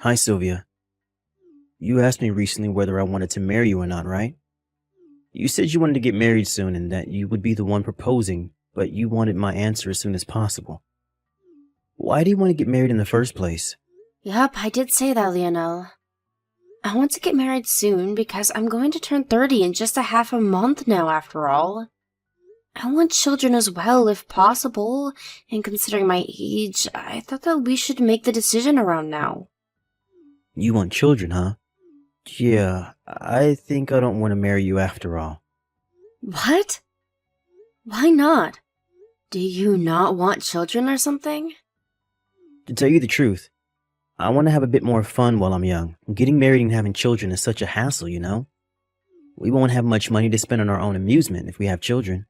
Hi, Sylvia. You asked me recently whether I wanted to marry you or not, right? You said you wanted to get married soon and that you would be the one proposing, but you wanted my answer as soon as possible. Why do you want to get married in the first place? Yup, I did say that, Lionel. I want to get married soon because I'm going to turn 30 in just a half a month now, after all. I want children as well, if possible, and considering my age, I thought that we should make the decision around now. You want children, huh? Yeah, I think I don't want to marry you after all. What? Why not? Do you not want children or something? To tell you the truth, I want to have a bit more fun while I'm young. Getting married and having children is such a hassle, you know? We won't have much money to spend on our own amusement if we have children,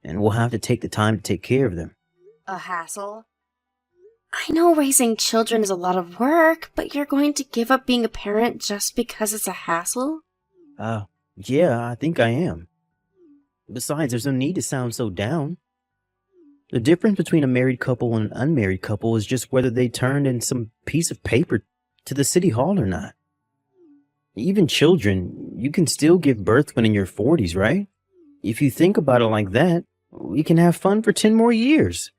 and we'll have to take the time to take care of them. A hassle? I know raising children is a lot of work, but you're going to give up being a parent just because it's a hassle? Yeah, I think I am. Besides, there's no need to sound so down. The difference between a married couple and an unmarried couple is just whether they turned in some piece of paper to the city hall or not. Even children, you can still give birth when in your 40s, right? If you think about it like that, we can have fun for 10 more years.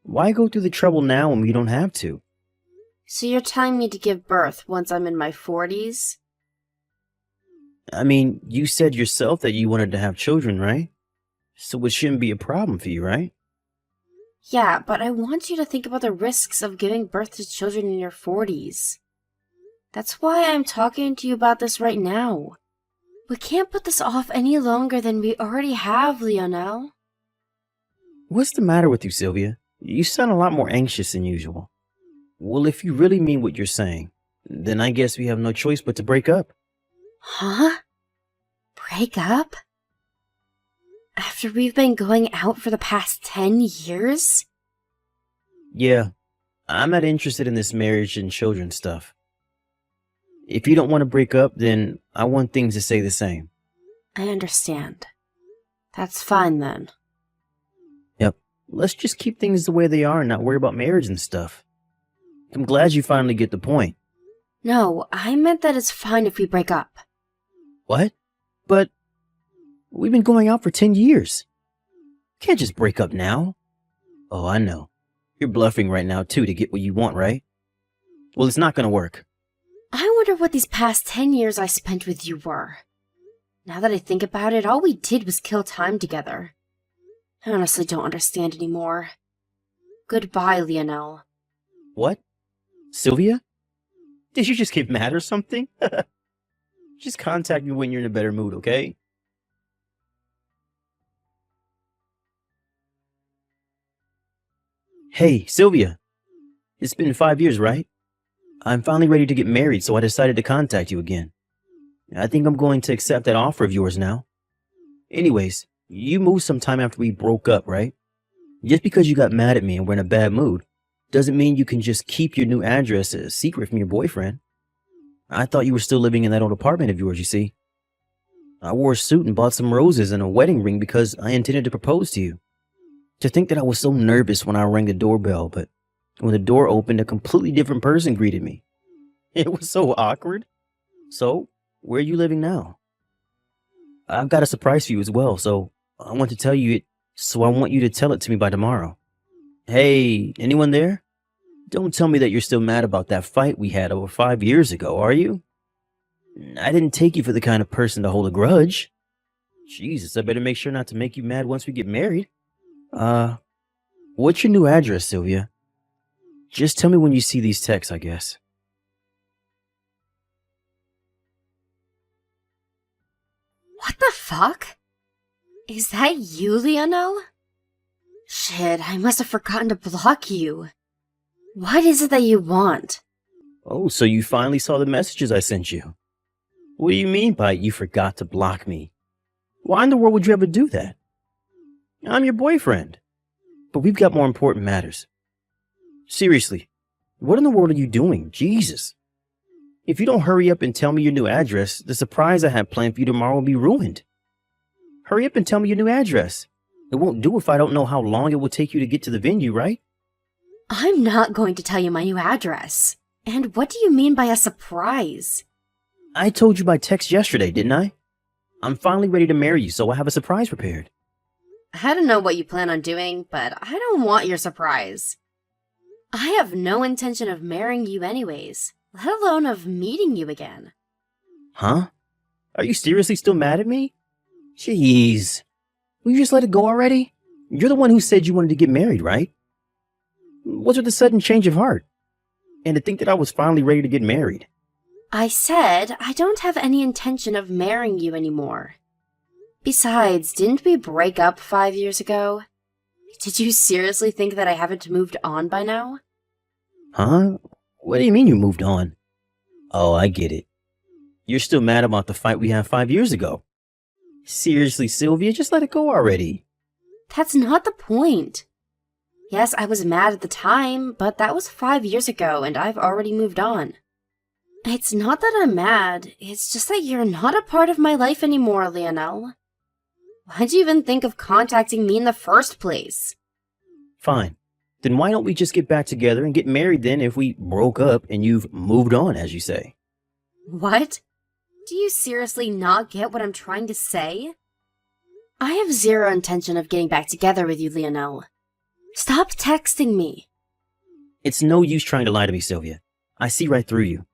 Why go through the trouble now when we don't have to? So you're telling me to give birth once I'm in my 40s? I mean, you said yourself that you wanted to have children, right? So it shouldn't be a problem for you, right? Yeah, but I want you to think about the risks of giving birth to children in your 40s. That's why I'm talking to you about this right now. We can't put this off any longer than we already have, Lionel. What's the matter with you, Sylvia? You sound a lot more anxious than usual. Well, if you really mean what you're saying, then I guess we have no choice but to break up. Huh? Break up? After we've been going out for the past 10 years? Yeah, I'm not interested in this marriage and children stuff. If you don't want to break up, then I want things to stay the same. I understand. That's fine then. Yep, let's just keep things the way they are and not worry about marriage and stuff. I'm glad you finally get the point. No, I meant that it's fine if we break up. What? But we've been going out for 10 years. Can't just break up now. Oh, I know. You're bluffing right now, too, to get what you want, right? Well, it's not gonna work. I wonder what these past 10 years I spent with you were. Now that I think about it, all we did was kill time together. I honestly don't understand anymore. Goodbye, Lionel. What? Sylvia? Did you just get mad or something? Just contact me when you're in a better mood, okay? Hey, Sylvia. It's been 5 years, right? I'm finally ready to get married, so I decided to contact you again. I think I'm going to accept that offer of yours now. Anyways, you moved sometime after we broke up, right? Just because you got mad at me and were in a bad mood doesn't mean you can just keep your new address a secret from your boyfriend. I thought you were still living in that old apartment of yours, you see. I wore a suit and bought some roses and a wedding ring because I intended to propose to you. To think that I was so nervous when I rang the doorbell, but when the door opened, a completely different person greeted me. It was so awkward. So, where are you living now? I've got a surprise for you as well, so I want to tell you it, so I want you to tell it to me by tomorrow. Hey, anyone there? Don't tell me that you're still mad about that fight we had over 5 years ago, are you? I didn't take you for the kind of person to hold a grudge. Jesus, I better make sure not to make you mad once we get married. What's your new address, Sylvia? Just tell me when you see these texts, I guess. What the fuck? Is that you, Lionel? Shit, I must have forgotten to block you. What is it that you want? Oh, so you finally saw the messages I sent you. What do you mean by you forgot to block me? Why in the world would you ever do that? I'm your boyfriend. But we've got more important matters. Seriously, what in the world are you doing? Jesus. If you don't hurry up and tell me your new address, the surprise I have planned for you tomorrow will be ruined. Hurry up and tell me your new address. It won't do if I don't know how long it will take you to get to the venue, right? I'm not going to tell you my new address. And what do you mean by a surprise? I told you by text yesterday, didn't I? I'm finally ready to marry you, so I have a surprise prepared. I don't know what you plan on doing, but I don't want your surprise. I have no intention of marrying you anyways, let alone of meeting you again. Huh? Are you seriously still mad at me? Jeez. Will you just let it go already? You're the one who said you wanted to get married, right? What's with the sudden change of heart? And to think that I was finally ready to get married. I said I don't have any intention of marrying you anymore. Besides, didn't we break up 5 years ago? Did you seriously think that I haven't moved on by now? Huh? What do you mean you moved on? Oh, I get it. You're still mad about the fight we had 5 years ago. Seriously, Sylvia, just let it go already. That's not the point. Yes, I was mad at the time, but that was 5 years ago and I've already moved on. It's not that I'm mad, it's just that you're not a part of my life anymore, Lionel. Why'd you even think of contacting me in the first place? Fine. Then why don't we just get back together and get married then if we broke up and you've moved on, as you say? What? Do you seriously not get what I'm trying to say? I have zero intention of getting back together with you, Lionel. Stop texting me. It's no use trying to lie to me, Sylvia. I see right through you.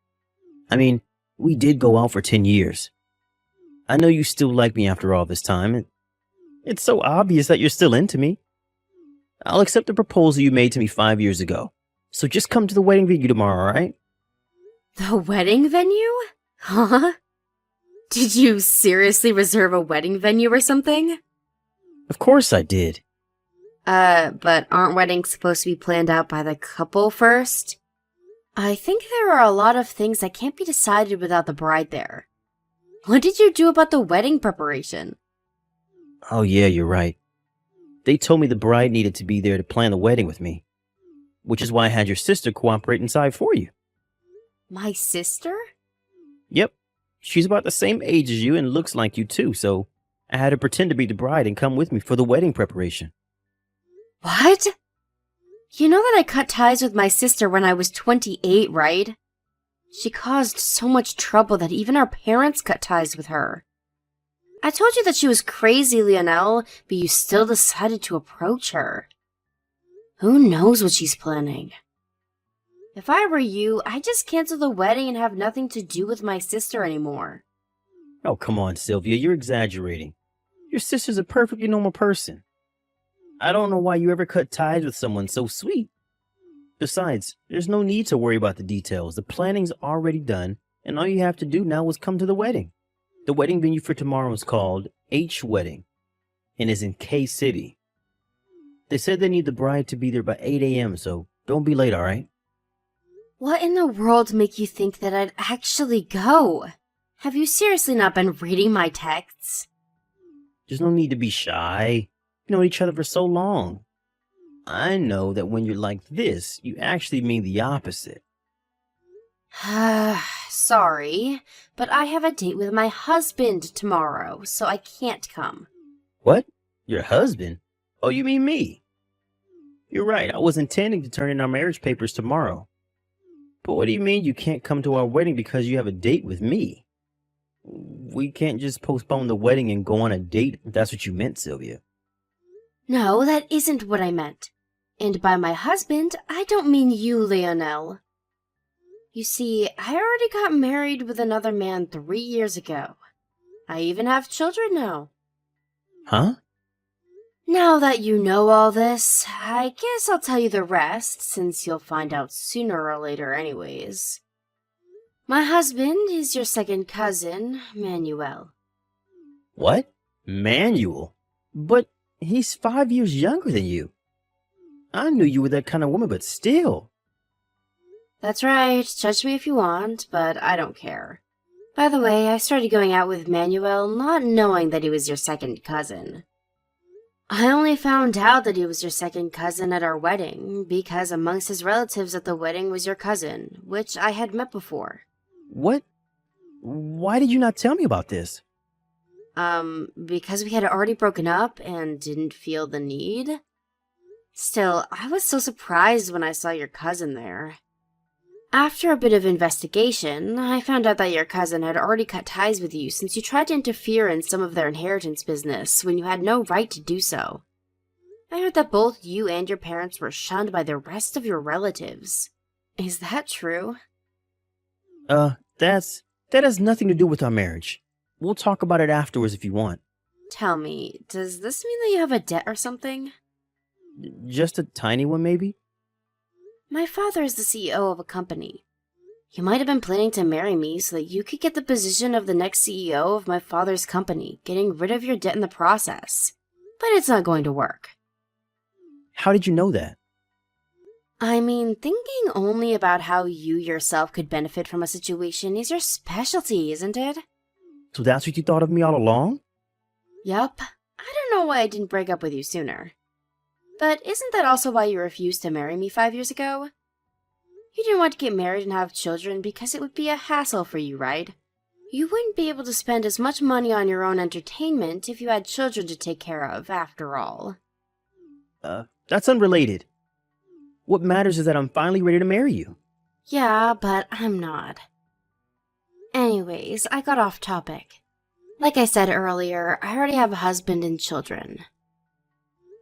I mean, we did go out for 10 years. I know you still like me after all this time. It's so obvious that you're still into me. I'll accept the proposal you made to me 5 years ago. So just come to the wedding venue tomorrow, alright? The wedding venue? Huh? Did you seriously reserve a wedding venue or something? Of course I did. But aren't weddings supposed to be planned out by the couple first? I think there are a lot of things that can't be decided without the bride there. What did you do about the wedding preparation? Oh yeah, you're right. They told me the bride needed to be there to plan the wedding with me. Which is why I had your sister cooperate inside for you. My sister? Yep. She's about the same age as you and looks like you too, so I had her pretend to be the bride and come with me for the wedding preparation. What? You know that I cut ties with my sister when I was 28, right? She caused so much trouble that even our parents cut ties with her. I told you that she was crazy, Lionel, but you still decided to approach her. Who knows what she's planning? If I were you, I'd just cancel the wedding and have nothing to do with my sister anymore. Oh, come on, Sylvia, you're exaggerating. Your sister's a perfectly normal person. I don't know why you ever cut ties with someone so sweet. Besides, there's no need to worry about the details. The planning's already done, and all you have to do now is come to the wedding. The wedding venue for tomorrow is called H Wedding and is in K City. They said they need the bride to be there by 8 a.m., so don't be late, alright? What in the world make you think that I'd actually go? Have you seriously not been reading my texts? There's no need to be shy. You've known each other for so long. I know that when you're like this, you actually mean the opposite. Sorry, but I have a date with my husband tomorrow, so I can't come. What? Your husband? Oh, you mean me? You're right, I was intending to turn in our marriage papers tomorrow. But what do you mean you can't come to our wedding because you have a date with me? We can't just postpone the wedding and go on a date if that's what you meant, Sylvia. No, that isn't what I meant. And by my husband, I don't mean you, Lionel. You see, I already got married with another man 3 years ago. I even have children now. Huh? Now that you know all this, I guess I'll tell you the rest, since you'll find out sooner or later anyways. My husband is your second cousin, Manuel. What? Manuel? But he's 5 years younger than you. I knew you were that kind of woman, but still. That's right, judge me if you want, but I don't care. By the way, I started going out with Manuel not knowing that he was your second cousin. I only found out that he was your second cousin at our wedding, because amongst his relatives at the wedding was your cousin, which I had met before. What? Why did you not tell me about this? Because we had already broken up and didn't feel the need. Still, I was so surprised when I saw your cousin there. After a bit of investigation, I found out that your cousin had already cut ties with you since you tried to interfere in some of their inheritance business when you had no right to do so. I heard that both you and your parents were shunned by the rest of your relatives. Is that true? That has nothing to do with our marriage. We'll talk about it afterwards if you want. Tell me, does this mean that you have a debt or something? Just a tiny one, maybe? My father is the CEO of a company. You might have been planning to marry me so that you could get the position of the next CEO of my father's company, getting rid of your debt in the process. But it's not going to work. How did you know that? I mean, thinking only about how you yourself could benefit from a situation is your specialty, isn't it? So that's what you thought of me all along? Yup. I don't know why I didn't break up with you sooner. But isn't that also why you refused to marry me 5 years ago? You didn't want to get married and have children because it would be a hassle for you, right? You wouldn't be able to spend as much money on your own entertainment if you had children to take care of, after all. That's unrelated. What matters is that I'm finally ready to marry you. Yeah, but I'm not. Anyways, I got off topic. Like I said earlier, I already have a husband and children.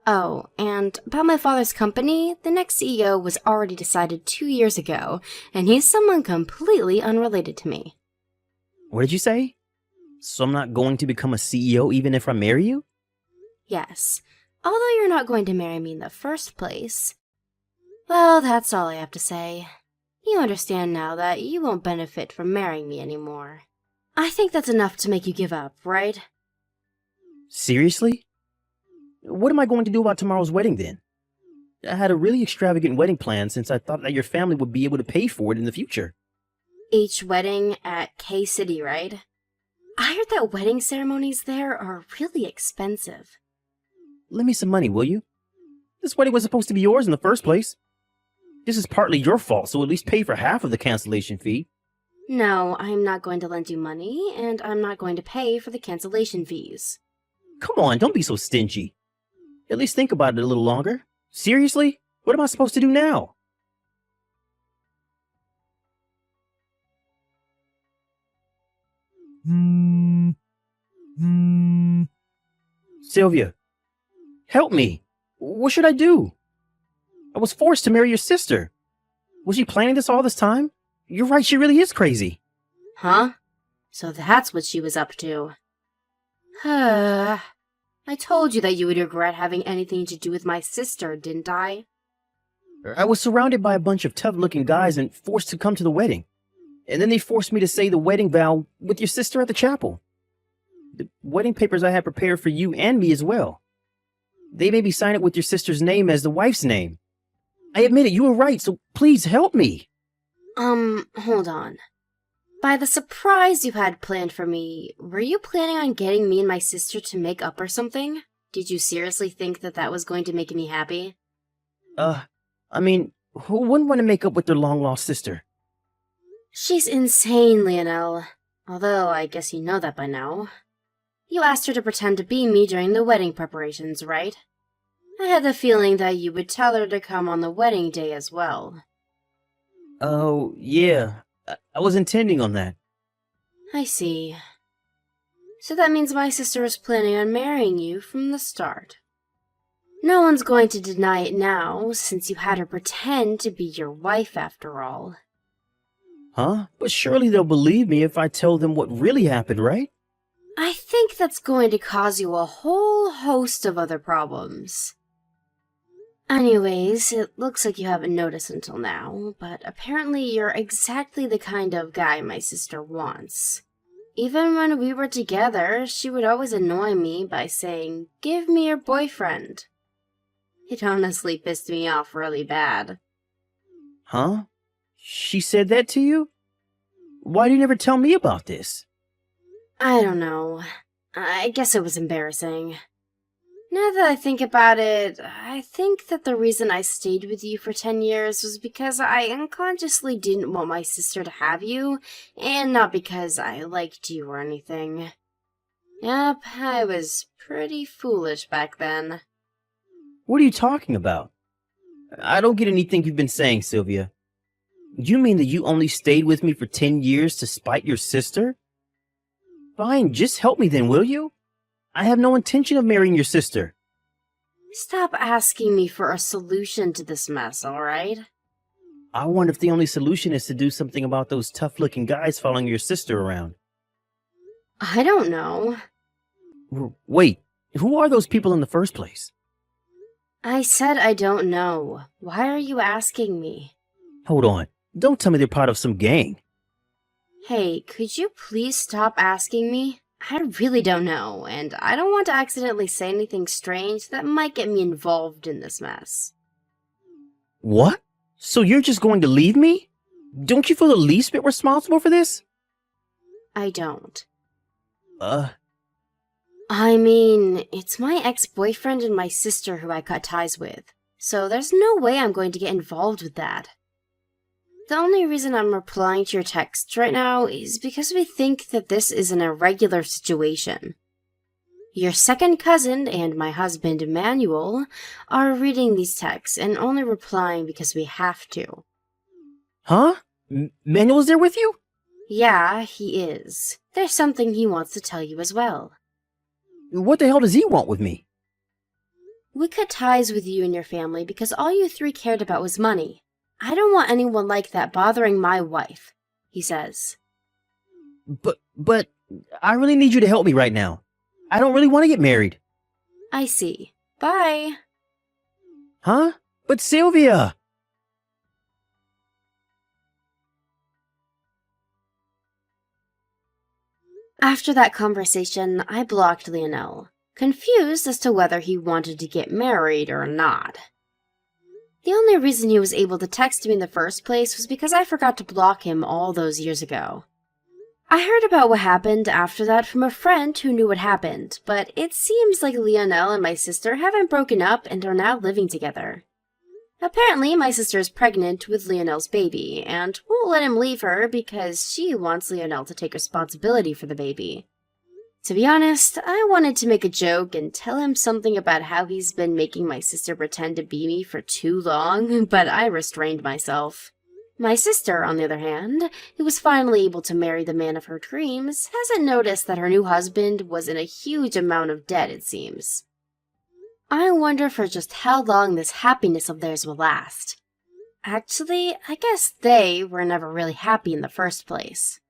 Oh, and about my father's company, the next CEO was already decided 2 years ago, and he's someone completely unrelated to me. What did you say? So I'm not going to become a CEO even if I marry you? Yes, although you're not going to marry me in the first place. Well, that's all I have to say. You understand now that you won't benefit from marrying me anymore. I think that's enough to make you give up, right? Seriously? What am I going to do about tomorrow's wedding then? I had a really extravagant wedding plan since I thought that your family would be able to pay for it in the future. Each wedding at K-City, right? I heard that wedding ceremonies there are really expensive. Lend me some money, will you? This wedding was supposed to be yours in the first place. This is partly your fault, so at least pay for half of the cancellation fee. No, I'm not going to lend you money, and I'm not going to pay for the cancellation fees. Come on, don't be so stingy. At least think about it a little longer. Seriously? What am I supposed to do now? Sylvia, help me. What should I do? I was forced to marry your sister. Was she planning this all this time? You're right, she really is crazy. Huh? So that's what she was up to. I told you that you would regret having anything to do with my sister, didn't I? I was surrounded by a bunch of tough-looking guys and forced to come to the wedding. And then they forced me to say the wedding vow with your sister at the chapel. The wedding papers I had prepared for you and me as well. They made me sign it with your sister's name as the wife's name. I admit it, you were right, so please help me. Hold on. By the surprise you had planned for me, were you planning on getting me and my sister to make up or something? Did you seriously think that that was going to make me happy? I mean, who wouldn't want to make up with their long-lost sister? She's insane, Lionel. Although, I guess you know that by now. You asked her to pretend to be me during the wedding preparations, right? I had the feeling that you would tell her to come on the wedding day as well. Oh, yeah. I was intending on that. I see. So that means my sister was planning on marrying you from the start. No one's going to deny it now, since you had her pretend to be your wife after all. Huh? But surely they'll believe me if I tell them what really happened, right? I think that's going to cause you a whole host of other problems. Anyways, it looks like you haven't noticed until now, but apparently you're exactly the kind of guy my sister wants. Even when we were together, she would always annoy me by saying, "Give me your boyfriend." It honestly pissed me off really bad. Huh? She said that to you? Why did you never tell me about this? I don't know. I guess it was embarrassing. Now that I think about it, I think that the reason I stayed with you for 10 years was because I unconsciously didn't want my sister to have you, and not because I liked you or anything. Yep, I was pretty foolish back then. What are you talking about? I don't get anything you've been saying, Sylvia. You mean that you only stayed with me for 10 years to spite your sister? Fine, just help me then, will you? I have no intention of marrying your sister. Stop asking me for a solution to this mess, alright? I wonder if the only solution is to do something about those tough-looking guys following your sister around. I don't know. Wait, who are those people in the first place? I said I don't know. Why are you asking me? Hold on, don't tell me they're part of some gang. Hey, could you please stop asking me? I really don't know, and I don't want to accidentally say anything strange that might get me involved in this mess. What? So you're just going to leave me? Don't you feel the least bit responsible for this? I don't. I mean, it's my ex-boyfriend and my sister who I cut ties with, so there's no way I'm going to get involved with that. The only reason I'm replying to your text right now is because we think that this is an irregular situation. Your second cousin and my husband, Emmanuel, are reading these texts and only replying because we have to. Huh? Manuel's there with you? Yeah, he is. There's something he wants to tell you as well. What the hell does he want with me? We cut ties with you and your family because all you three cared about was money. I don't want anyone like that bothering my wife, he says. But, I really need you to help me right now. I don't really want to get married. I see. Bye. Huh? But Sylvia! After that conversation, I blocked Lionel, confused as to whether he wanted to get married or not. The only reason he was able to text me in the first place was because I forgot to block him all those years ago. I heard about what happened after that from a friend who knew what happened, but it seems like Lionel and my sister haven't broken up and are now living together. Apparently, my sister is pregnant with Lionel's baby, and won't let him leave her because she wants Lionel to take responsibility for the baby. To be honest, I wanted to make a joke and tell him something about how he's been making my sister pretend to be me for too long, but I restrained myself. My sister, on the other hand, who was finally able to marry the man of her dreams, hasn't noticed that her new husband was in a huge amount of debt, it seems. I wonder for just how long this happiness of theirs will last. Actually, I guess they were never really happy in the first place.